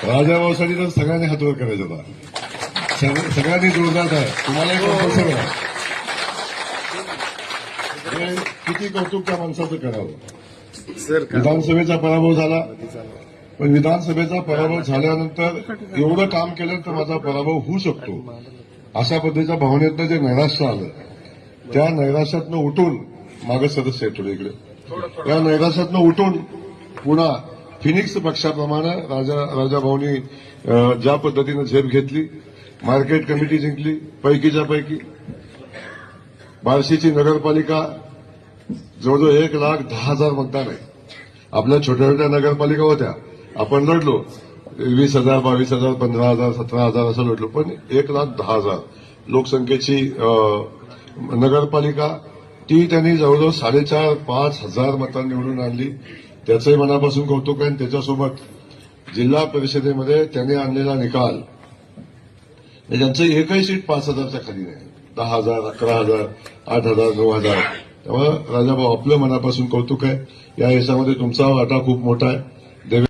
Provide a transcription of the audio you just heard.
राजाभाऊसाठी तर सगळ्यांनी हातवर करायचा होता. सगळ्यांनी जोरदार आहे. तुम्हाला कंपल्सरी आहे. किती कौतुक त्या माणसाचं करावं. विधानसभेचा पराभव झाला, पण विधानसभेचा पराभव झाल्यानंतर एवढं काम केलं तर माझा पराभव होऊ शकतो, अशा पद्धतीच्या भावनेतनं जे नैराश्य आलं, त्या नैराश्यातनं उठून मागे सदस्य आहे थोडे इकडे, या नैराश्यातनं उठून पुन्हा फिनिक्स पक्षाप्रमाणे राजाभाऊनी ज्या पद्धतीनं झेप घेतली, मार्केट कमिटी जिंकली पैकीच्या पैकी, बार्शीची नगरपालिका जवळजवळ 1,10,000 मतदान आहे. आपल्या छोट्या छोट्या नगरपालिका होत्या, आपण लढलो 20,000, 22,000, 15,000, 17,000 असं लढलो, पण 1,10,000 लोकसंख्येची नगरपालिका ती त्यांनी जवळजवळ 4,500 मतांनी निवडून आणली. त्याचंही मनापासून कौतुक आहे. त्याच्यासोबत जिल्हा परिषदेमध्ये त्यांनी आणलेला निकाल, त्यांचं एकही सीट 5,000च्या खाली नाही, 10,000, 11,000, 8,000, 9,000. त्यामुळे राजाभाऊ आपलं मनापासून कौतुक आहे. या यशामध्ये तुमचा वाटा खूप मोठा आहे.